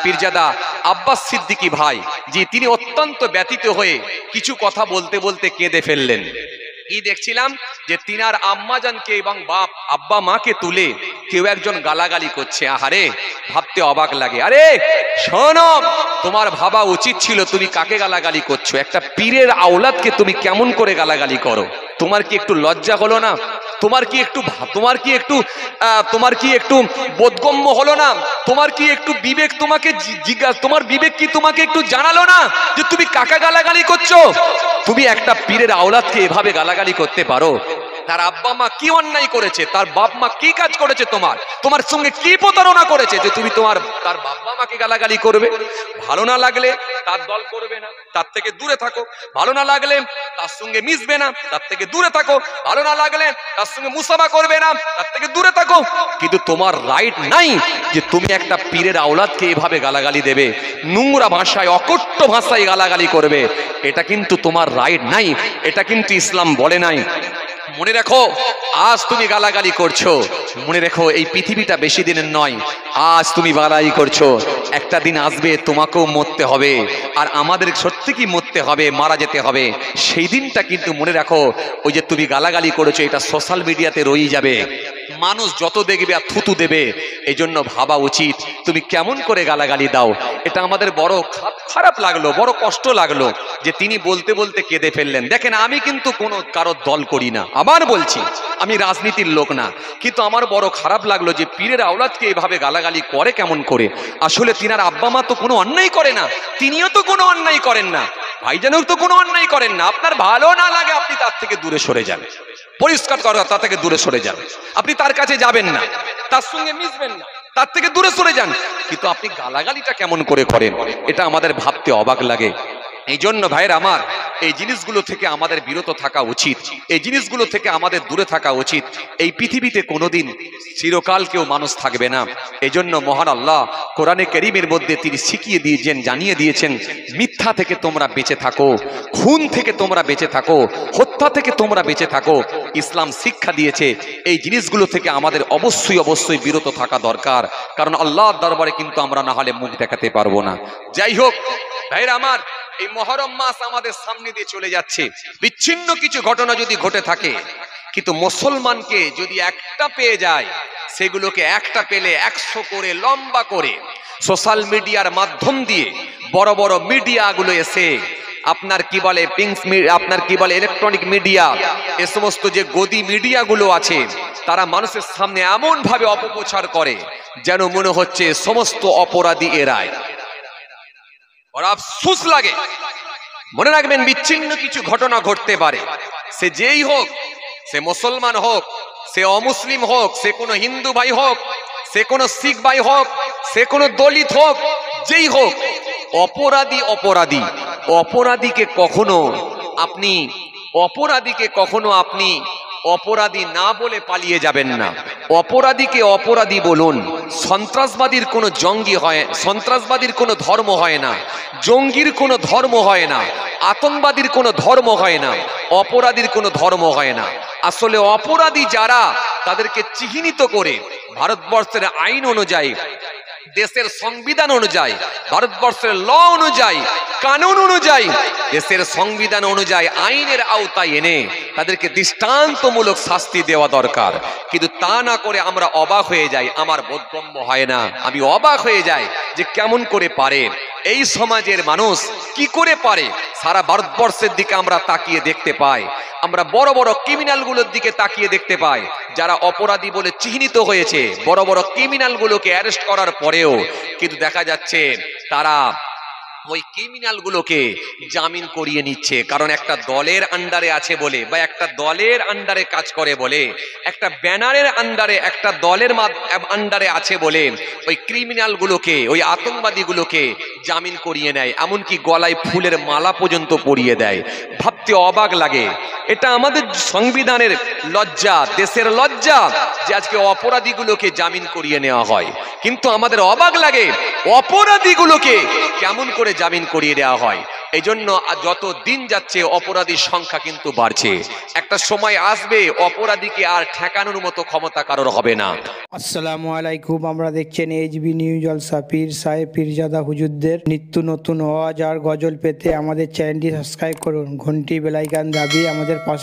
পীরজাদা আব্বাস সিদ্দিকী ভাই জি, তিনি অত্যন্ত ব্যথিত হয়ে কিছু কথা বলতে বলতে কেঁদে ফেললেন। কি দেখছিলাম যে তিনার আম্মাজানকে এবং বাপ আব্বা মাকে তুলে কেউ একজন গালাগালি করছে। আহারে, ভাবতে অবাক লাগে। আরে শোনো, তোমার ভাবা উচিত ছিল তুমি কাকে গালাগালি করছো। একটা পীরের আওলাদকে তুমি কেমন করে গালাগালি করো? তোমার কি একটু লজ্জা হলো না? তোমার কি একটু বোধগম্য হলো না? তোমার কি একটু বিবেক তোমাকে তোমার বিবেক কি তোমাকে একটু জানালো না যে তুমি কাকে গালাগালি করছো? তুমি একটা পীরের আওলাদকে এভাবে গালাগালি করতে পারো? তার আব্বা মা কি অন্যায় করেছে? তার বাপ মা কি কাজ করেছে? তোমার সঙ্গে কি প্রতারণা করেছে যে তুমি তার বাবা মাকে গালাগালি করবে? ভালো না লাগলে তার দল করবে না, তার থেকে দূরে থাকো। ভালো না লাগলে তার সঙ্গে মিশবে না, তার থেকে দূরে থাকো। ভালো না লাগলে তার সঙ্গে মুসাফা করবে না, তার থেকে দূরে থাকো। কিন্তু তোমার রাইট নাই যে তুমি একটা পীরের আওলাদকে এভাবে গালাগালি দেবে, নোংরা ভাষায়, অকট্য ভাষায় গালাগালি করবে। এটা কিন্তু তোমার রাইট নাই, এটা কিন্তু ইসলাম বলে নাই। মনে রাখো, আজ তুমি গালাগালি করছো, মনে রেখো এই পৃথিবীটা বেশি দিনের নয়। আজ তুমি গালাগালি করছো, একটা দিন আসবে তোমাকেও মরতে হবে। আর আমাদের সত্যি কি মরতে হবে, মারা যেতে হবে। সেই দিনটা কিন্তু মনে রাখো। ওই যে তুমি গালাগালি করেছো, এটা সোশ্যাল মিডিয়াতে রয়ে যাবে, মানুষ যত দেখবে আর থুতু দেবে। এই জন্য ভাবা উচিত তুমি কেমন করে গালাগালি দাও। এটা আমাদের বড় খারাপ লাগলো, বড় কষ্ট লাগলো যে তিনি বলতে বলতে কেঁদে ফেললেন। দেখেন, আমি কিন্তু কোনো কারোর দল করি না, আবার বলছি আমি রাজনীতির লোক না, কিন্তু আমার বড় খারাপ লাগলো যে পীরের আওলাদকে এভাবে গালাগালি করে কেমন করে। আসলে তিনার আব্বা মা তো কোনো অন্যায় করে না, তিনিও তো কোনো অন্যায় করেন না, ভাইজানও তো কোনো অন্যায় করেন না। আপনার ভালো না লাগে আপনি তার থেকে দূরে সরে যান, পরিষ্কার করা, তার থেকে দূরে সরে যান। আপনি তার কাছে যাবেন না, তার সঙ্গে মিশবেন না, তার থেকে দূরে সরে যান। কিন্তু আপনি গালাগালিটা কেমন করে করেন, এটা আমাদের ভাবতে অবাক লাগে। এই জন্য ভাইয়ের আমার, এই জিনিসগুলো থেকে আমাদের বিরত থাকা উচিত, এই জিনিসগুলো থেকে আমাদের দূরে থাকা উচিত। এই পৃথিবীতে কোনোদিন চিরকাল কেউ মানুষ থাকবে না। এই জন্য মহান আল্লাহ কোরআনে কারীমের মধ্যে তিনি শিখিয়ে দিয়েছেন, জানিয়ে দিয়েছেন, মিথ্যা থেকে তোমরা বেঁচে থাকো, খুন থেকে তোমরা বেঁচে থাকো, হত্যা থেকে তোমরা বেঁচে থাকো। ইসলাম শিক্ষা দিয়েছে এই জিনিসগুলো থেকে আমাদের অবশ্যই অবশ্যই বিরত থাকা দরকার, কারণ আল্লাহর দরবারে কিন্তু আমরা না হলে মুখ দেখাতে পারবো না। যাই হোক ভাইরা আমার, এই মহরম মাস আমাদের সামনে দিয়ে চলে যাচ্ছে। বিচ্ছিন্ন কিছু ঘটনা যদি ঘটে থাকে, কিন্তু মুসলমানকে যদি একটা পেয়ে যায়, সেগুলোকে একটা পেলে 100 করে লম্বা করে সোশ্যাল মিডিয়ার মাধ্যম দিয়ে বড় বড় মিডিয়াগুলো এসে আপনার কি বলে আপনার কি বলে ইলেকট্রনিক মিডিয়া, এ সমস্ত যে গদি মিডিয়াগুলো আছে, তারা মানুষের সামনে এমন ভাবে অপপ্রচার করে যেন মনে হচ্ছে সমস্ত অপরাধী এরাই। আর আফসোস লাগে। মনে রাখবেন, বিচ্ছিন্ন কিছু ঘটনা ঘটতে পারে, সে যেই হোক, সে মুসলমান হোক, সে অমুসলিম হোক, সে কোনো হিন্দু ভাই হোক, সে কোনো শিখ ভাই হোক, সে কোনো দলিত হোক, যেই হোক, অপরাধী অপরাধী। অপরাধীকে কখনো আপনি অপরাধী না বলে পালিয়ে যাবেন না, অপরাধীকে অপরাধী বলুন। সন্ত্রাসবাদীর কোনো জঙ্গি হয়, সন্ত্রাসবাদীর কোনো ধর্ম হয় না, জঙ্গির কোনো ধর্ম হয় না, আতঙ্কবাদীর কোনো ধর্ম হয় না, অপরাধীর কোনো ধর্ম হয় না। আসলে অপরাধী যারা, তাদেরকে চিহ্নিত করে ভারতবর্ষের আইন অনুযায়ী, দেশের সংবিধান অনুযায়ী, ভারতবর্ষের ল অনুযায়ী, কানুন অনুযায়ী, দেশের সংবিধান অনুযায়ী আইনের আওতায় এনে তাদেরকে দৃষ্টান্তমূলক শাস্তি দেওয়া দরকার। কিন্তু তা না করে আমরা অবাক হয়ে যাই, আমার বোধগম্য হয় না, আমি অবাক হয়ে যাই যে কেমন করে পারে এই সমাজের মানুষ, কি করে পারে। সারা ভারতবর্ষের দিকে আমরা তাকিয়ে দেখতে পাই, আমরা বড় বড় ক্রিমিনালগুলোর দিকে তাকিয়ে দেখতে পাই, যারা অপরাধী বলে চিহ্নিত হয়েছে, বড় বড় ক্রিমিনালগুলোকে অ্যারেস্ট করার পরেও কিন্তু দেখা যাচ্ছে তারা ওই ক্রিমিনালগুলোকে জামিন করিয়ে নিচ্ছে। কারণ একটা দলের আন্ডারে আছে বলে, বা একটা দলের আন্ডারে কাজ করে বলে, একটা ব্যানারের আন্ডারে, একটা দলের আন্ডারে আছে বলে ওই ক্রিমিনালগুলোকে, ওই আতঙ্কবাদীগুলোকে জামিন করিয়ে নেয়, এমনকি গলায় ফুলের মালা পর্যন্ত পরিয়ে দেয়। ভাবতে অবাক লাগে। এটা আমাদের সংবিধানের লজ্জা, দেশের লজ্জা যে আজকে অপরাধীগুলোকে জামিন করিয়ে নেওয়া হয়। কিন্তু আমাদের অবাক লাগে অপরাধীগুলোকে কেমন করে জামিন করিয়ে দেওয়া হয়। এই জন্য যত দিন যাচ্ছে অপরাধীর সংখ্যা কিন্তু বাড়ছে। একটা সময় আসবে অপরাধীকে আর ঠেকানোর মতো ক্ষমতা কারোর হবে না। আসসালামু আলাইকুম, আমরা দেখছেন এইচবি নিউজ জলসা। পীর সাহেব পীরজাদা হুজুরদের নিত্য নতুন ওয়াজ আর গজল পেতে আমাদের চ্যানেলটি সাবস্ক্রাইব করুন, ঘন্টি বেলাইকান দাবি আমাদের পাশে